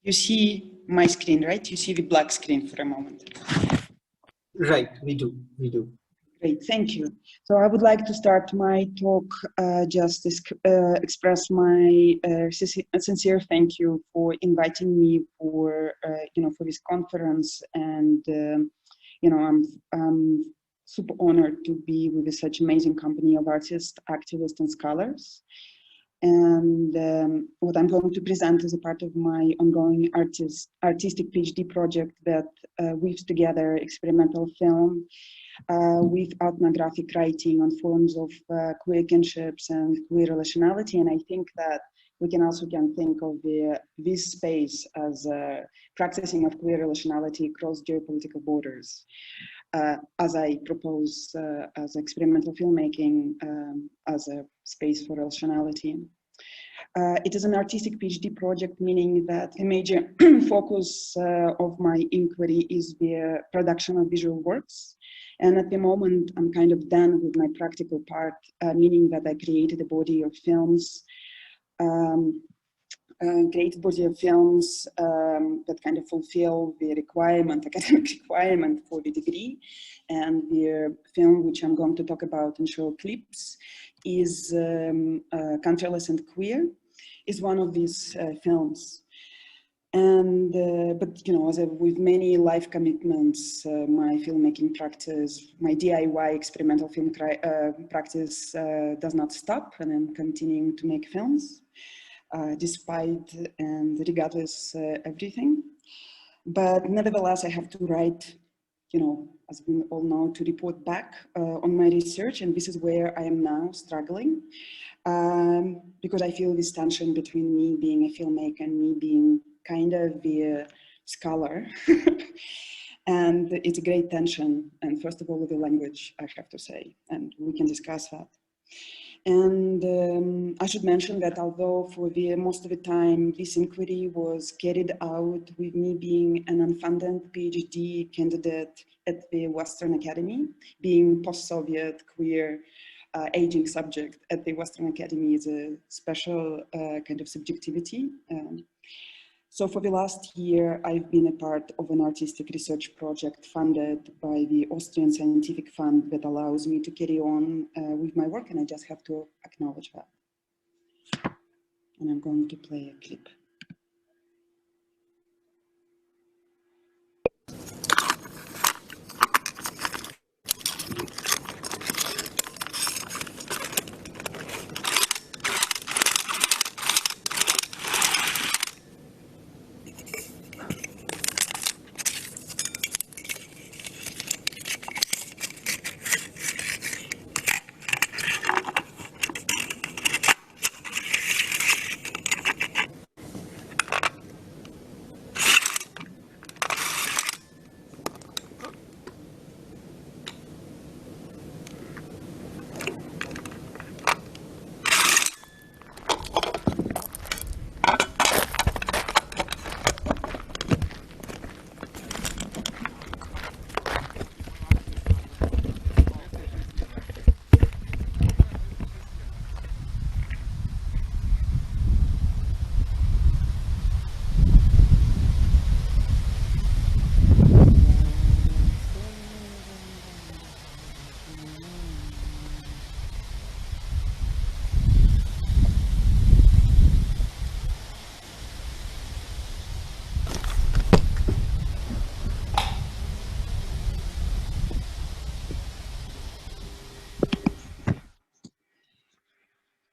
You see my screen, right? You see the black screen for a moment. Right, we do. Great, thank you. So I would like to start my talk just express my sincere thank you for inviting me for for this conference, and I'm super honored to be with such amazing company of artists, activists, and scholars. And what I'm going to present is a part of my ongoing artistic PhD project that weaves together experimental film with ethnographic writing on forms of queer kinships and queer relationality. And I think that we can also think of this space as practicing of queer relationality across geopolitical borders. As I propose as experimental filmmaking as a space for relationality. It is an artistic PhD project, meaning that a major focus of my inquiry is the production of visual works. And at the moment, I'm kind of done with my practical part, meaning that I created a body of films that kind of fulfill the academic requirement for the degree. And the film which I'm going to talk about and show clips is Countryless and Queer, is one of these films. And but as with many life commitments, my filmmaking practice, my DIY experimental film practice does not stop, and I'm continuing to make films. Despite and regardless everything. But nevertheless, I have to write, as we all know, to report back on my research, and this is where I am now struggling, because I feel this tension between me being a filmmaker and me being kind of the scholar. And it's a great tension, and first of all, the language, I have to say, and we can discuss that. And I should mention that although for the most of the time this inquiry was carried out with me being an unfunded PhD candidate at the Western Academy, being post-Soviet queer aging subject at the Western Academy is a special kind of subjectivity. So for the last year, I've been a part of an artistic research project funded by the Austrian Scientific Fund that allows me to carry on with my work, and I just have to acknowledge that. And I'm going to play a clip.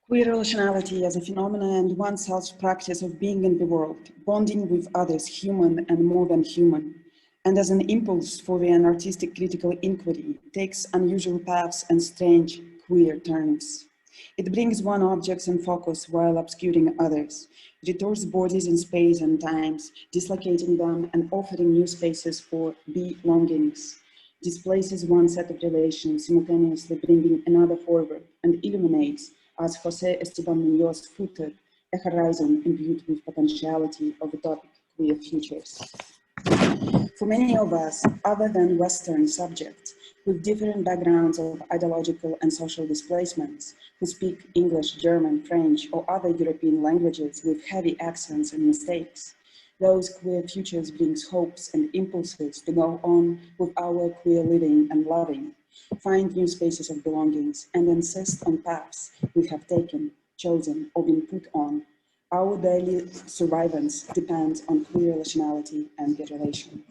Queer relationality as a phenomenon and oneself's practice of being in the world, bonding with others, human and more than human, and as an impulse for an artistic critical inquiry, takes unusual paths and strange queer turns. It brings one objects in focus while obscuring others, retours bodies in space and times, dislocating them and offering new spaces for belongings, displaces one set of relations, simultaneously bringing another forward, and illuminates, as José Esteban Muñoz footed, a horizon imbued with potentiality of utopic queer futures. For many of us, other than Western subjects, with different backgrounds of ideological and social displacements, who speak English, German, French, or other European languages with heavy accents and mistakes, Those queer futures brings hopes and impulses to go on with our queer living and loving, find new spaces of belongings, and insist on paths we have taken, chosen, or been put on. Our daily survivance depends on queer relationality and the relation.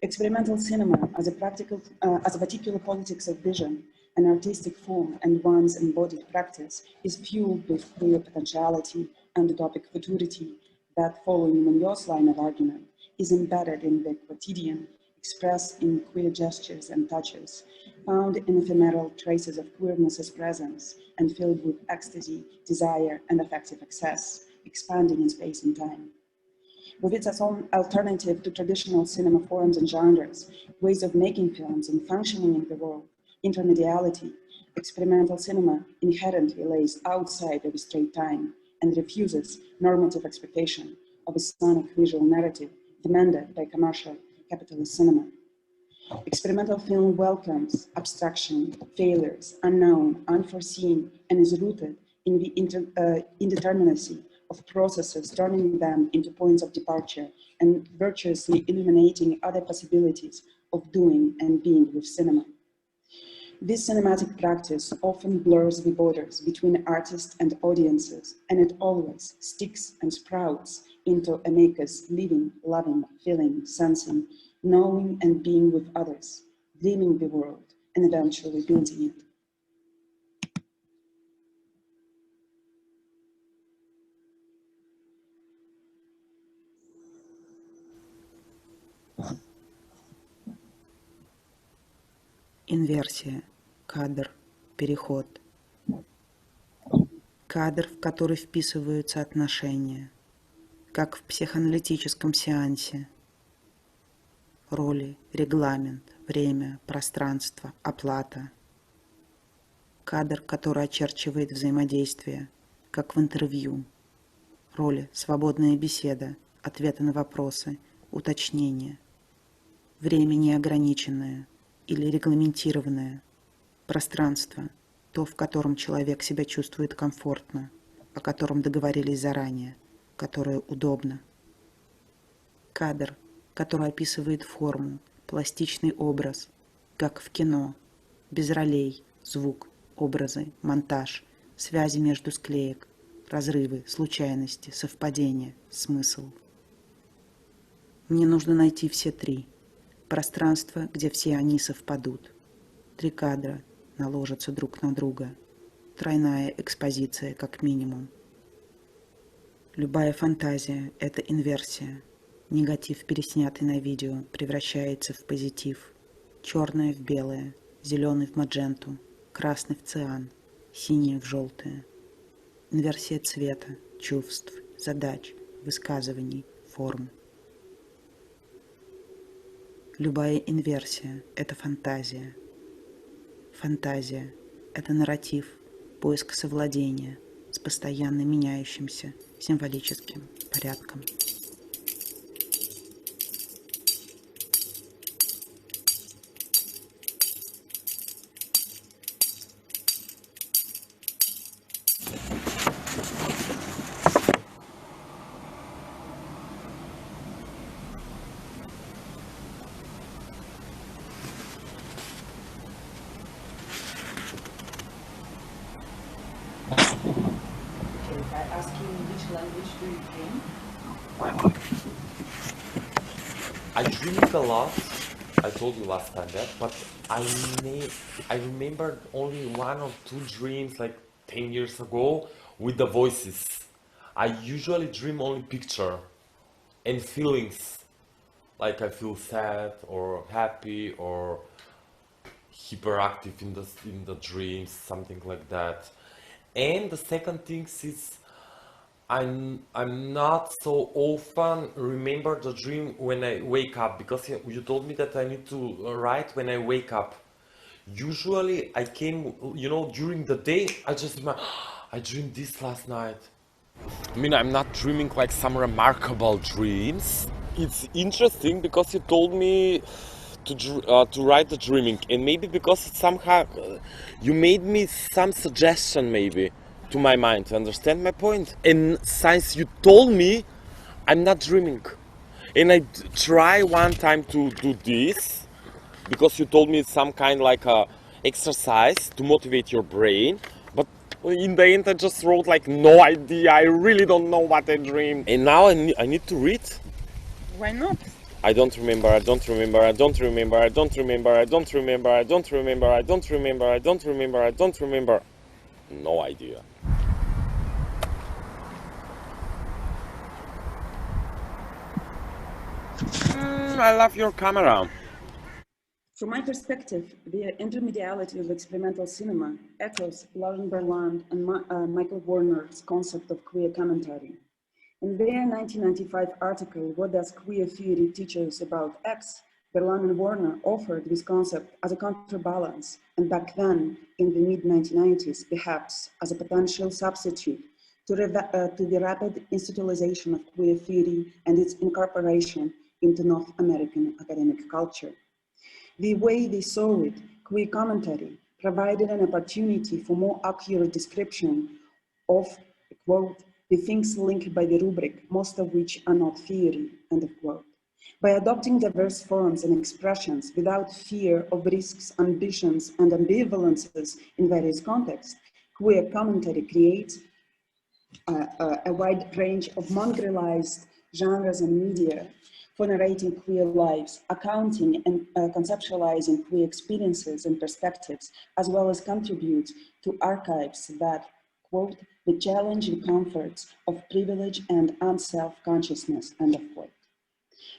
Experimental cinema as a particular politics of vision, an artistic form and one's embodied practice is fueled with queer potentiality and utopic futurity that, following Munoz line of argument, is embedded in the quotidian, expressed in queer gestures and touches, found in ephemeral traces of queerness as presence, and filled with ecstasy, desire, and affective excess, expanding in space and time. With its own alternative to traditional cinema forms and genres, ways of making films and functioning in the world, intermediality, experimental cinema inherently lays outside of straight time and refuses normative expectation of a sonic visual narrative demanded by commercial capitalist cinema. Experimental film welcomes abstraction, failures, unknown, unforeseen, and is rooted in the indeterminacy of processes, turning them into points of departure and virtuously illuminating other possibilities of doing and being with cinema. This cinematic practice often blurs the borders between artists and audiences, and it always sticks and sprouts into a maker's living, loving, feeling, sensing, knowing and being with others, dreaming the world, and eventually building it. Инверсия. Кадр. Переход. Кадр, в который вписываются отношения, как в психоаналитическом сеансе. Роли, регламент, время, пространство, оплата. Кадр, который очерчивает взаимодействие, как в интервью. Роли, свободная беседа, ответы на вопросы, уточнения. Время неограниченное или регламентированное. Пространство, то, в котором человек себя чувствует комфортно, о котором договорились заранее, которое удобно. Кадр, который описывает форму, пластичный образ, как в кино, без ролей, звук, образы, монтаж, связи между склеек, разрывы, случайности, совпадения, смысл. Мне нужно найти все три. Пространство, где все они совпадут. 3 кадра наложатся друг на друга. Тройная экспозиция, как минимум. Любая фантазия – это инверсия. Негатив, переснятый на видео, превращается в позитив. Черное в белое, зеленый в мадженту, красный в циан, синее в желтое. Инверсия цвета, чувств, задач, высказываний, форм. Любая инверсия – это фантазия. Фантазия – это нарратив, поиск совладения с постоянно меняющимся символическим порядком. I dream a lot. I told you last time that, but I remembered only 1 or 2 dreams like 10 years ago with the voices. I usually dream only picture and feelings, like I feel sad or happy or hyperactive in the dreams, something like that. And the second thing is I'm not so often remember the dream when I wake up, because you told me that I need to write when I wake up. Usually I came, during the day, I just remember, I dreamed this last night. I mean, I'm not dreaming like some remarkable dreams. It's interesting because you told me to write the dreaming, and maybe because it somehow you made me some suggestion maybe to my mind. Understand my point? And since you told me, I'm not dreaming. And I try one time to do this, because you told me it's some kind like a exercise to motivate your brain. But in the end, I just wrote like, no idea, I really don't know what I dream. And now I need to read. Why not? I don't remember, I don't remember, I don't remember, I don't remember, I don't remember, I don't remember, I don't remember, I don't remember, I don't remember. No idea. I love your camera. From my perspective, the intermediality of experimental cinema echoes Lauren Berland and Michael Warner's concept of queer commentary. In their 1995 article, What Does Queer Theory Teach Us About X?, Berland and Warner offered this concept as a counterbalance, and back then, in the mid-1990s, perhaps as a potential substitute to the rapid institutionalization of queer theory and its incorporation into North American academic culture. The way they saw it, queer commentary provided an opportunity for more accurate description of, quote, the things linked by the rubric, most of which are not theory, end of quote. By adopting diverse forms and expressions without fear of risks, ambitions, and ambivalences in various contexts, queer commentary creates a wide range of mongrelized genres and media for narrating queer lives, accounting and conceptualizing queer experiences and perspectives, as well as contribute to archives that, quote, the challenging comforts of privilege and unself-consciousness, end of quote.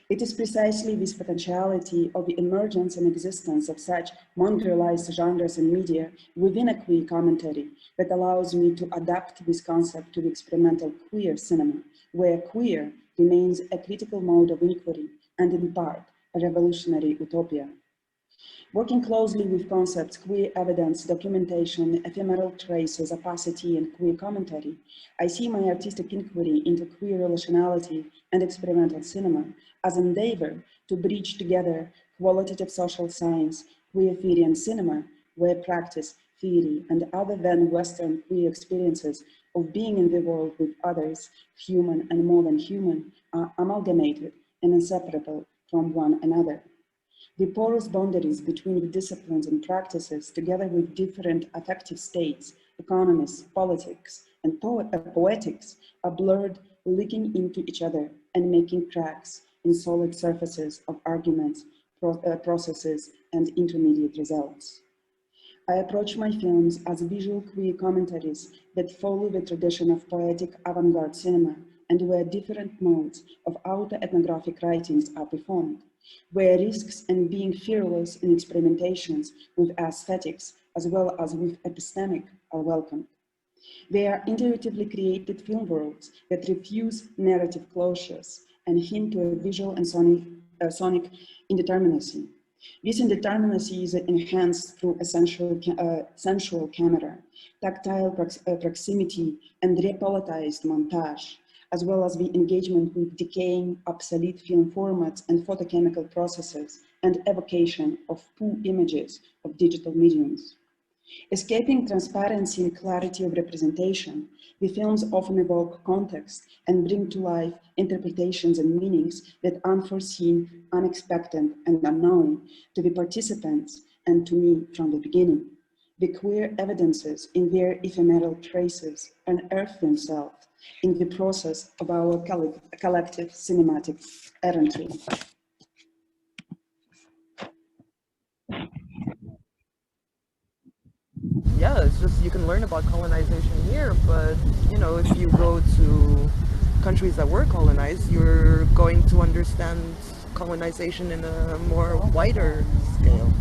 It is precisely this potentiality of the emergence and existence of such mongrelized genres and media within a queer commentary that allows me to adapt this concept to the experimental queer cinema, where queer remains a critical mode of inquiry and in part a revolutionary utopia. Working closely with concepts, queer evidence, documentation, ephemeral traces, opacity, and queer commentary, I see my artistic inquiry into queer relationality and experimental cinema as an endeavor to bridge together qualitative social science, queer theory and cinema, where practice, theory, and other than Western queer experiences of being in the world with others, human and more than human, are amalgamated and inseparable from one another. The porous boundaries between the disciplines and practices, together with different affective states, economies, politics, and poetics, are blurred, leaking into each other and making cracks in solid surfaces of arguments, processes, and intermediate results. I approach my films as visual queer commentaries that follow the tradition of poetic avant-garde cinema and where different modes of auto-ethnographic writings are performed, where risks and being fearless in experimentations with aesthetics as well as with epistemic are welcomed. They are intuitively created film worlds that refuse narrative closures and hint to a visual and sonic indeterminacy. This indeterminacy is enhanced through a sensual camera, tactile proximity, and repolitized montage, as well as the engagement with decaying, obsolete film formats and photochemical processes, and evocation of poo images of digital mediums. Escaping transparency and clarity of representation, the films often evoke context and bring to life interpretations and meanings that are unforeseen, unexpected, and unknown to the participants and to me from the beginning. The queer evidences in their ephemeral traces unearth themselves in the process of our collective cinematic errantry. Yeah, it's just you can learn about colonization here, but you know, if you go to countries that were colonized, you're going to understand colonization in a more wider scale.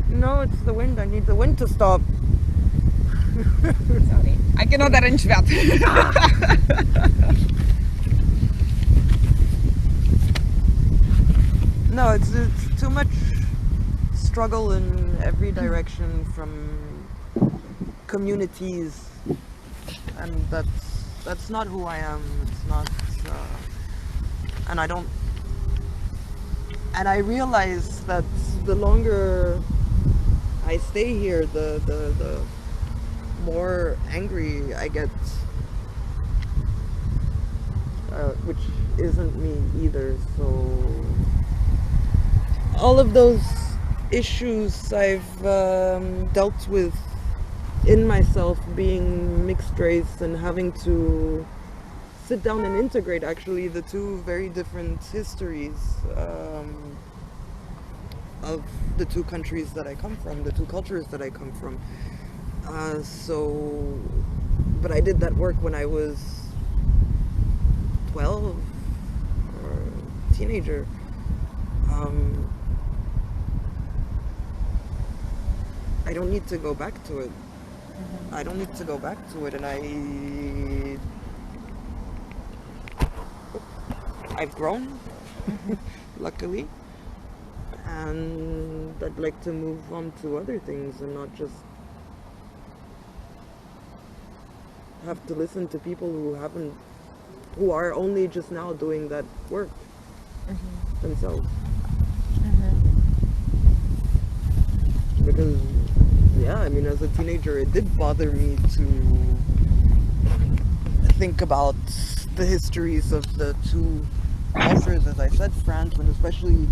No, it's the wind. I need the wind to stop. Sorry, I cannot arrange that. No, it's too much struggle in every direction from communities, and that's that's not who I am. It's not, and I don't, and I realize that the longer I stay here, the more angry I get, which isn't me either. So all of those issues I've dealt with in myself, being mixed race and having to sit down and integrate actually the two very different histories of the two countries that I come from, the two cultures that I come from. But I did that work when I was 12 or a teenager. I don't need to go back to it. I don't need to go back to it, and I've grown, luckily, and I'd like to move on to other things and not just have to listen to people who are only just now doing that work themselves. Because, yeah, I mean, as a teenager, it did bother me to think about the histories of the two cultures, as I said, France, and especially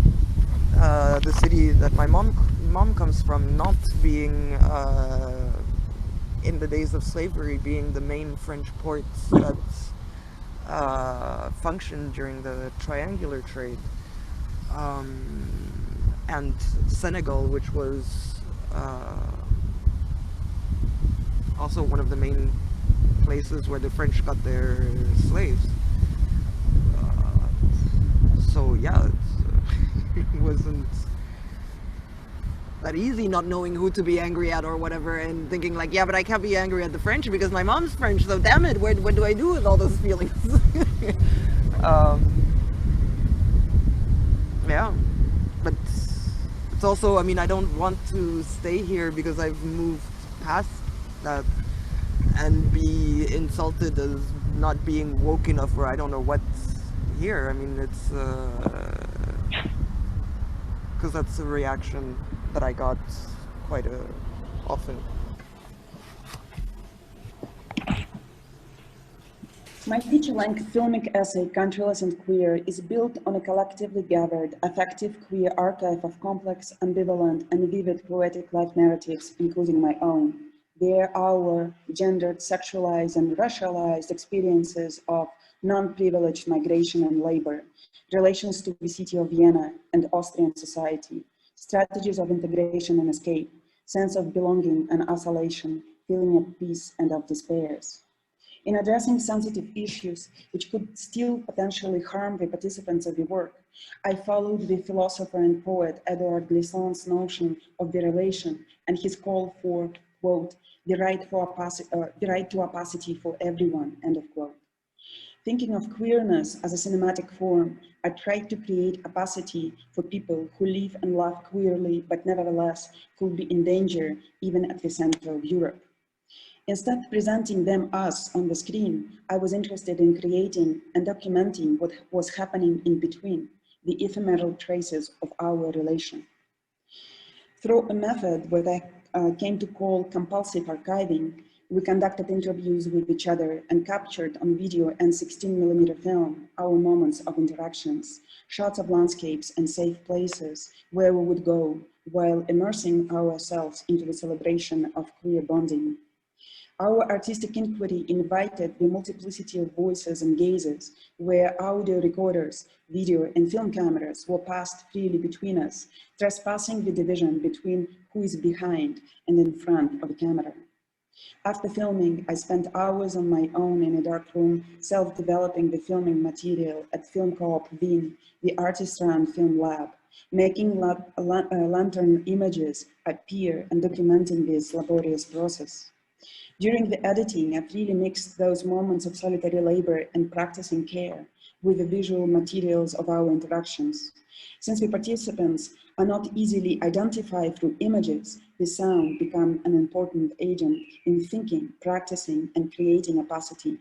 the city that my mom comes from, not being in the days of slavery, being the main French ports that functioned during the triangular trade, and Senegal, which was also one of the main places where the French got their slaves. So yeah, it wasn't that easy not knowing who to be angry at or whatever, and thinking like, yeah, but I can't be angry at the French because my mom's French, so damn it, what do I do with all those feelings? Yeah, but it's also, I mean, I don't want to stay here because I've moved past that and be insulted as not being woke enough, or I don't know what's here. I mean, it's because that's a reaction that I got quite often. My feature-length filmic essay, Countryless and Queer, is built on a collectively gathered, affective queer archive of complex, ambivalent, and vivid poetic life narratives, including my own. They are our gendered, sexualized, and racialized experiences of non-privileged migration and labor, relations to the city of Vienna and Austrian society, strategies of integration and escape, sense of belonging and isolation, feeling of peace and of despairs. In addressing sensitive issues which could still potentially harm the participants of the work, I followed the philosopher and poet Edouard Glissant's notion of the relation and his call for, quote, the right to opacity for everyone, end of quote. Thinking of queerness as a cinematic form, I tried to create opacity for people who live and love queerly, but nevertheless could be in danger even at the center of Europe. Instead of presenting them us on the screen, I was interested in creating and documenting what was happening in between, the ephemeral traces of our relation. Through a method that I came to call compulsive archiving, we conducted interviews with each other and captured on video and 16mm film our moments of interactions, shots of landscapes and safe places where we would go while immersing ourselves into the celebration of queer bonding. Our artistic inquiry invited the multiplicity of voices and gazes, where audio recorders, video and film cameras were passed freely between us, trespassing the division between who is behind and in front of the camera. After filming, I spent hours on my own in a dark room, self-developing the filming material at Film Co-op Wien, the artist-run film lab, making lantern images appear and documenting this laborious process. During the editing, I really mixed those moments of solitary labor and practicing care with the visual materials of our interactions. Since the participants are not easily identified through images, the sound becomes an important agent in thinking, practicing, and creating opacity.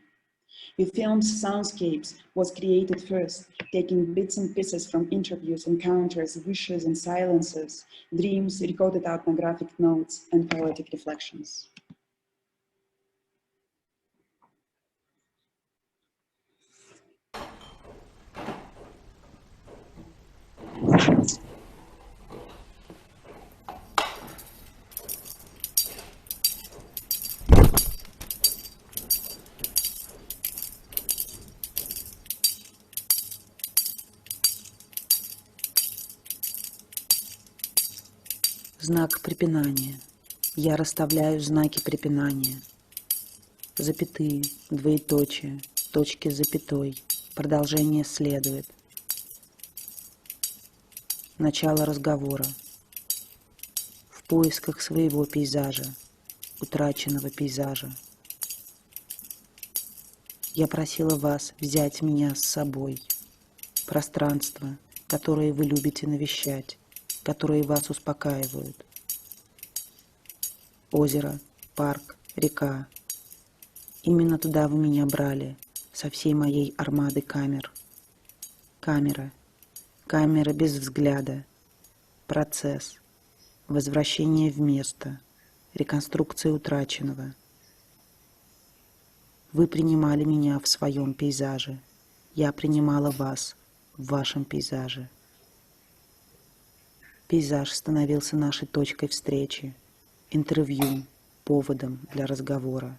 We film's soundscapes was created first, taking bits and pieces from interviews, encounters, wishes and silences, dreams, recorded ethnographic notes, and poetic reflections. Знак препинания. Я расставляю знаки препинания. Запятые, двоеточие, точки с запятой. Продолжение следует. Начало разговора. В поисках своего пейзажа, утраченного пейзажа. Я просила вас взять меня с собой. Пространство, которое вы любите навещать, которые вас успокаивают. Озеро, парк, река. Именно туда вы меня брали, со всей моей армады камер. Камера. Камера без взгляда. Процесс. Возвращение в место. Реконструкция утраченного. Вы принимали меня в своем пейзаже. Я принимала вас в вашем пейзаже. Пейзаж становился нашей точкой встречи, интервью, поводом для разговора.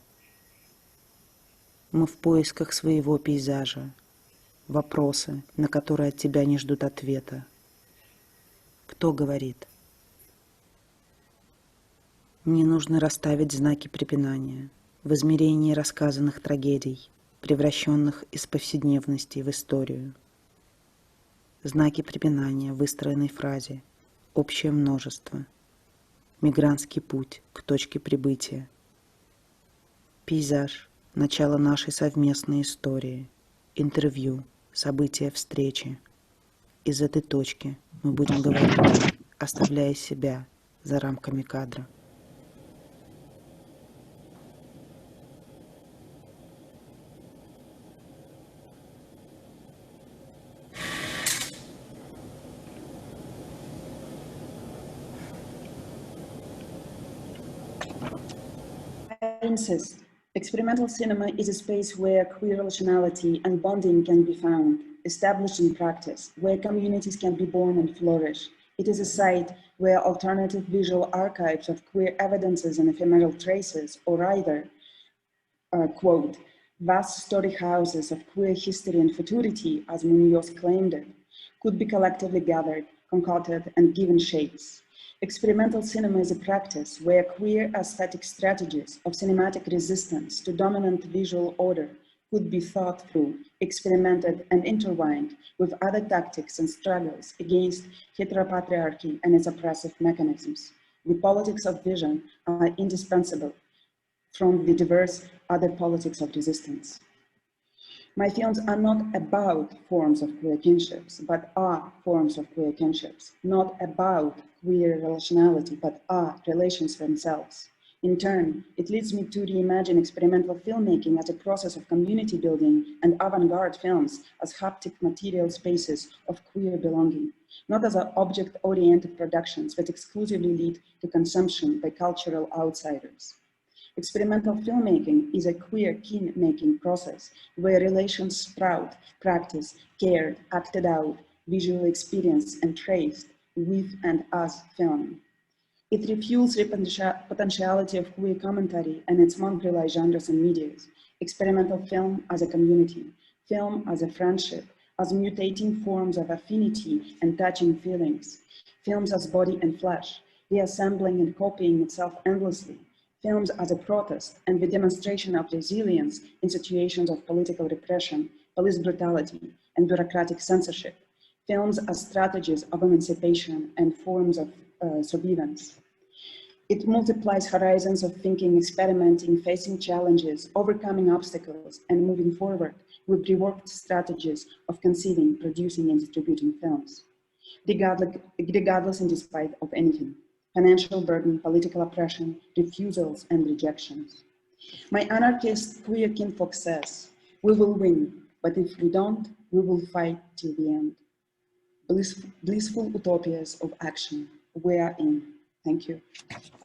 Мы в поисках своего пейзажа, вопросы, на которые от тебя не ждут ответа. Кто говорит? Мне нужно расставить знаки препинания в измерении рассказанных трагедий, превращенных из повседневности в историю. Знаки препинания в выстроенной фразе. Общее множество. Мигрантский путь к точке прибытия. Пейзаж. Начало нашей совместной истории. Интервью. События встречи. Из этой точки мы будем говорить, оставляя себя за рамками кадра. Experimental cinema is a space where queer relationality and bonding can be found, established in practice, where communities can be born and flourish. It is a site where alternative visual archives of queer evidences and ephemeral traces, or either, quote, vast story houses of queer history and futurity, as Munoz claimed it, could be collectively gathered, concocted, and given shapes. Experimental cinema is a practice where queer aesthetic strategies of cinematic resistance to dominant visual order could be thought through, experimented, and intertwined with other tactics and struggles against heteropatriarchy and its oppressive mechanisms. The politics of vision are indispensable from the diverse other politics of resistance. My films are not about forms of queer kinships, but are forms of queer kinships, not about queer relationality, but are relations themselves. In turn, it leads me to reimagine experimental filmmaking as a process of community building and avant-garde films as haptic material spaces of queer belonging, not as object-oriented productions that exclusively lead to consumption by cultural outsiders. Experimental filmmaking is a queer kin-making process where relations sprout, practiced, cared, acted out, visually experienced, and traced with and as film. It refuels the potentiality of queer commentary and its monopolized genres and medias. Experimental film as a community, film as a friendship, as mutating forms of affinity and touching feelings, films as body and flesh, reassembling and copying itself endlessly, films as a protest and the demonstration of resilience in situations of political repression, police brutality, and bureaucratic censorship, films as strategies of emancipation and forms of survivance. It multiplies horizons of thinking, experimenting, facing challenges, overcoming obstacles, and moving forward with reworked strategies of conceiving, producing, and distributing films, regardless and despite of anything. Financial burden, political oppression, refusals, and rejections. My anarchist queer kinfolk says, We will win, but if we don't, we will fight till the end. Blissful utopias of action. We are in. Thank you.